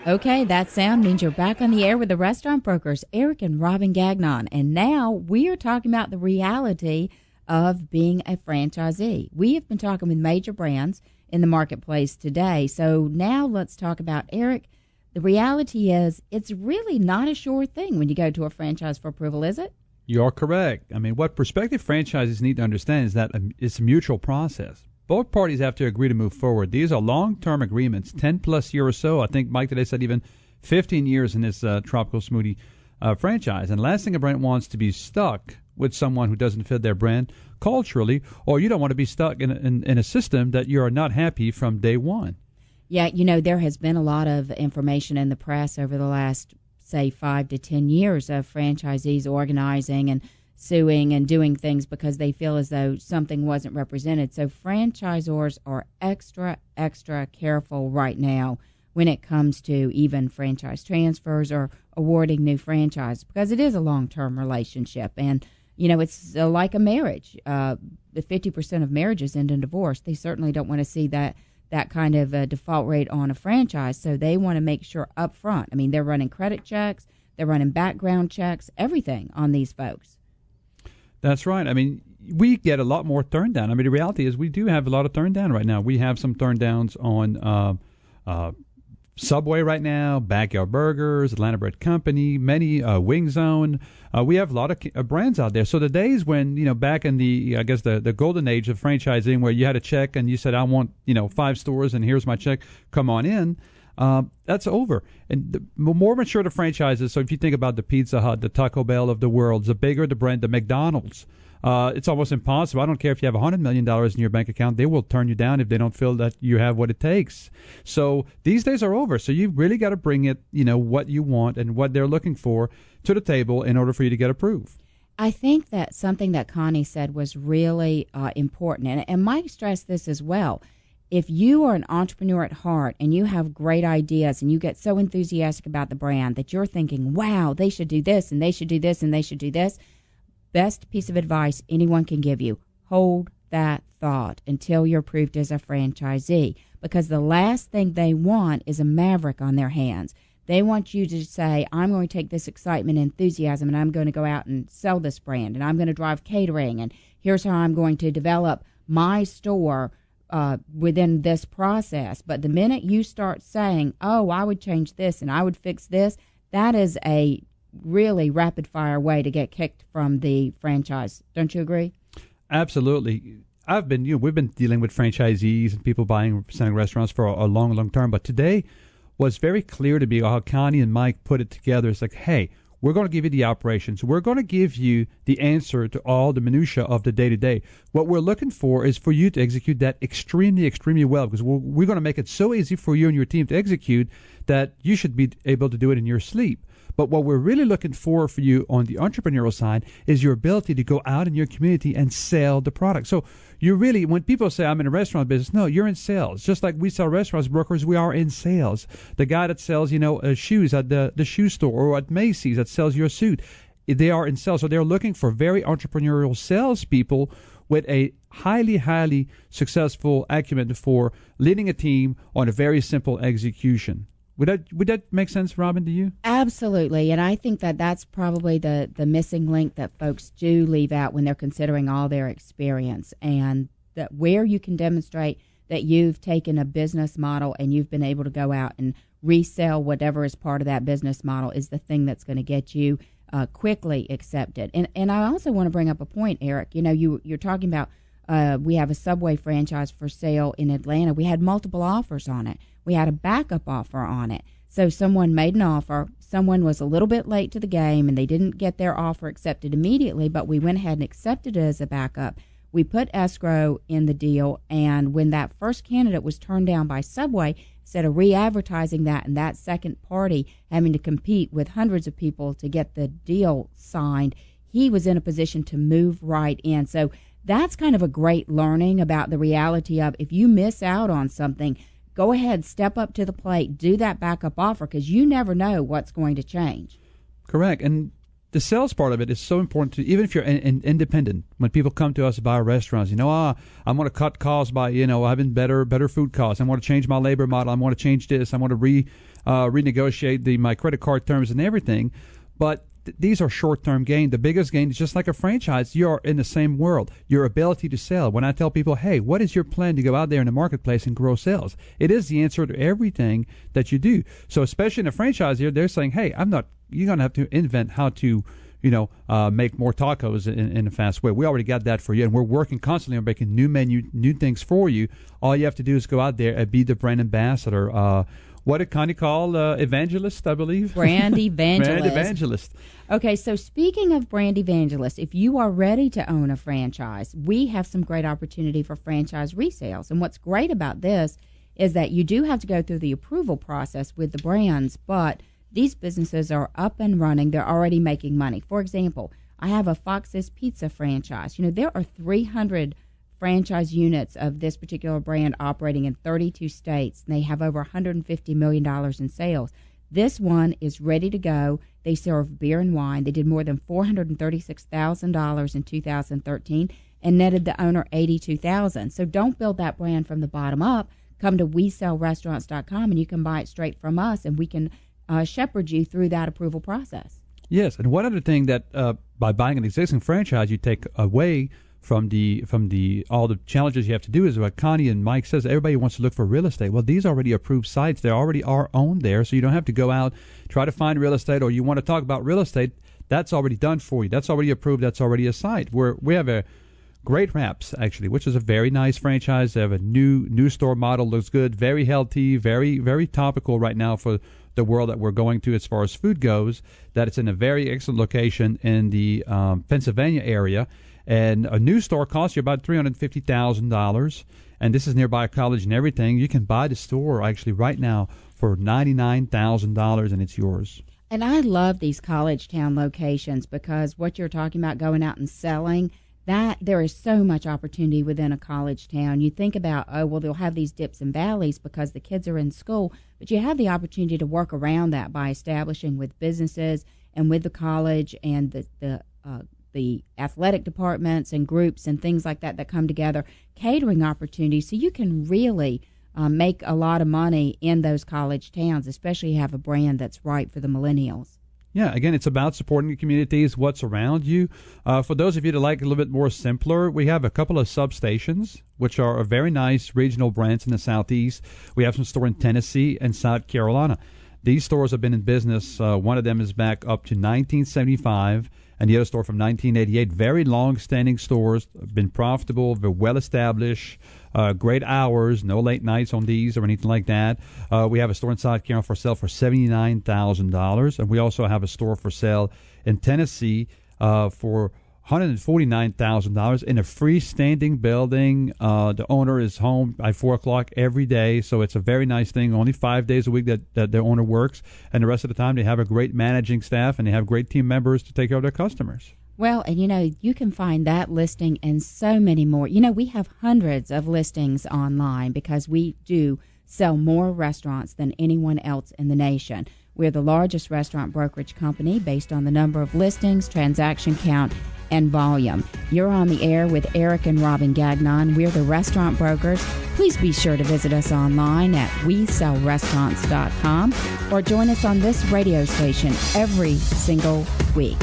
Okay, that sound means you're back on the air with the restaurant brokers, Eric and Robin Gagnon. And now we are talking about the reality of being a franchisee. We have been talking with major brands in the marketplace today. So now let's talk about, Eric, the reality is it's really not a sure thing when you go to a franchise for approval, is it? You're correct. I mean, what prospective franchises need to understand is that it's a mutual process. Both parties have to agree to move forward. These are long-term agreements, 10-plus years or so. I think Mike today said even 15 years in this Tropical Smoothie franchise. And last thing a brand wants to be stuck with someone who doesn't fit their brand culturally, or you don't want to be stuck in a system that you are not happy from day one. Yeah, there has been a lot of information in the press over the last, say, 5 to 10 years of franchisees organizing and suing and doing things because they feel as though something wasn't represented. So franchisors are extra careful right now when it comes to even franchise transfers or awarding new franchise, because it is a long-term relationship. And, it's like a marriage. The 50% of marriages end in divorce. They certainly don't want to see that kind of a default rate on a franchise. So they want to make sure up front. I mean, they're running credit checks, they're running background checks, everything on these folks. That's right. I mean, we get a lot more turn down. I mean, the reality is we do have a lot of turn down right now. We have some turn downs on Subway right now, Backyard Burgers, Atlanta Bread Company, many Wing Zone. We have a lot of brands out there. So the days when, back in the golden age of franchising where you had a check and you said, I want, 5 stores and here's my check, come on in. That's over. And the more mature the franchises, so if you think about the Pizza Hut, the Taco Bell of the world, the bigger the brand, the McDonald's, it's almost impossible. I don't care if you have $100 million in your bank account. They will turn you down if they don't feel that you have what it takes. So these days are over. So you've really got to bring it, what you want and what they're looking for to the table in order for you to get approved. I think that something that Connie said was really important. And Mike stressed this as well. If you are an entrepreneur at heart and you have great ideas and you get so enthusiastic about the brand that you're thinking, wow, they should do this and they should do this and they should do this, best piece of advice anyone can give you, hold that thought until you're approved as a franchisee, because the last thing they want is a maverick on their hands. They want you to say, I'm going to take this excitement and enthusiasm and I'm going to go out and sell this brand and I'm going to drive catering and here's how I'm going to develop my store within this process. But the minute you start saying, oh, I would change this and I would fix this, that is a really rapid fire way to get kicked from the franchise. Don't you agree? Absolutely. We've been dealing with franchisees and people selling restaurants for a long term. But today was very clear to me how Connie and Mike put it together. It's like, hey, we're going to give you the operations. We're going to give you the answer to all the minutia of the day-to-day. What we're looking for is for you to execute that extremely well, because we're going to make it so easy for you and your team to execute that you should be able to do it in your sleep. But what we're really looking for you on the entrepreneurial side is your ability to go out in your community and sell the product. So you really, when people say, I'm in a restaurant business, no, you're in sales. Just like we sell restaurants, brokers, we are in sales. The guy that sells, shoes at the shoe store or at Macy's that sells your suit, they are in sales. So they're looking for very entrepreneurial salespeople with a highly successful acumen for leading a team on a very simple execution. Would that make sense, Robin, to you? Absolutely, and I think that that's probably the missing link that folks do leave out when they're considering all their experience, and that where you can demonstrate that you've taken a business model and you've been able to go out and resell whatever is part of that business model is the thing that's going to get you quickly accepted. And I also want to bring up a point, Eric. You're talking about we have a Subway franchise for sale in Atlanta. We had multiple offers on it. We had a backup offer on it. So someone made an offer. Someone was a little bit late to the game, and they didn't get their offer accepted immediately, but we went ahead and accepted it as a backup. We put escrow in the deal, and when that first candidate was turned down by Subway, instead of re-advertising that and that second party having to compete with hundreds of people to get the deal signed, he was in a position to move right in. So that's kind of a great learning about the reality of if you miss out on something, go ahead, step up to the plate, do that backup offer, because you never know what's going to change. Correct. And the sales part of it is so important to, even if you're independent. When people come to us about restaurants, I want to cut costs by, having better food costs. I want to change my labor model. I want to change this. I want to renegotiate my credit card terms and everything. But these are short-term gain. The biggest gain is just like a franchise. You're in the same world. Your ability to sell. When I tell people, hey, what is your plan to go out there in the marketplace and grow sales? It is the answer to everything that you do. So especially in a franchise here, they're saying, hey, you're going to have to invent how to, make more tacos in a fast way. We already got that for you, and we're working constantly on making new things for you. All you have to do is go out there and be the brand ambassador. What did Connie call evangelist, I believe? Brand evangelist. Brand evangelist. Okay, so speaking of brand evangelist, if you are ready to own a franchise, we have some great opportunity for franchise resales. And what's great about this is that you do have to go through the approval process with the brands, but these businesses are up and running. They're already making money. For example, I have a Fox's Pizza franchise. There are 300 franchise units of this particular brand operating in 32 states. They have over $150 million in sales. This one is ready to go. They serve beer and wine. They did more than $436,000 in 2013 and netted the owner $82,000. So don't build that brand from the bottom up. Come to WeSellRestaurants.com and you can buy it straight from us, and we can shepherd you through that approval process. Yes, and one other thing that by buying an existing franchise, you take away from all the challenges you have to do is what Connie and Mike says. Everybody wants to look for real estate. Well, these already approved sites. They already are owned there, so you don't have to go out, try to find real estate, or you want to talk about real estate. That's already done for you. That's already approved. That's already a site. We have a Great Wraps, actually, which is a very nice franchise. They have a new store model. Looks good. Very healthy. Very, very topical right now for the world that we're going to as far as food goes. That it's in a very excellent location in the Pennsylvania area. And a new store costs you about $350,000, and this is nearby a college and everything. You can buy the store actually right now for $99,000, and it's yours. And I love these college town locations because what you're talking about, going out and selling, that there is so much opportunity within a college town. You think about, they'll have these dips and valleys because the kids are in school, but you have the opportunity to work around that by establishing with businesses and with the college and the athletic departments and groups and things like that come together, catering opportunities, so you can really make a lot of money in those college towns, especially if you have a brand that's right for the millennials. Yeah, again, it's about supporting the communities, what's around you. For those of you that like a little bit more simpler, we have a couple of substations, which are a very nice regional brands in the Southeast. We have some store in Tennessee and South Carolina. These stores have been in business. One of them is back up to 1975. And the other store from 1988. Very long-standing stores, been profitable, they're well-established, great hours, no late nights on these or anything like that. We have a store in South Carolina for sale for $79,000, and we also have a store for sale in Tennessee for $149,000 in a freestanding building. The owner is home by 4 o'clock every day, so it's a very nice thing. Only 5 days a week that the owner works, and the rest of the time they have a great managing staff and they have great team members to take care of their customers. Well, and you can find that listing and so many more. We have hundreds of listings online because we do sell more restaurants than anyone else in the nation. We're the largest restaurant brokerage company based on the number of listings, transaction count, and volume. You're on the air with Eric and Robin Gagnon. We're the restaurant brokers. Please be sure to visit us online at WeSellRestaurants.com or join us on this radio station every single week.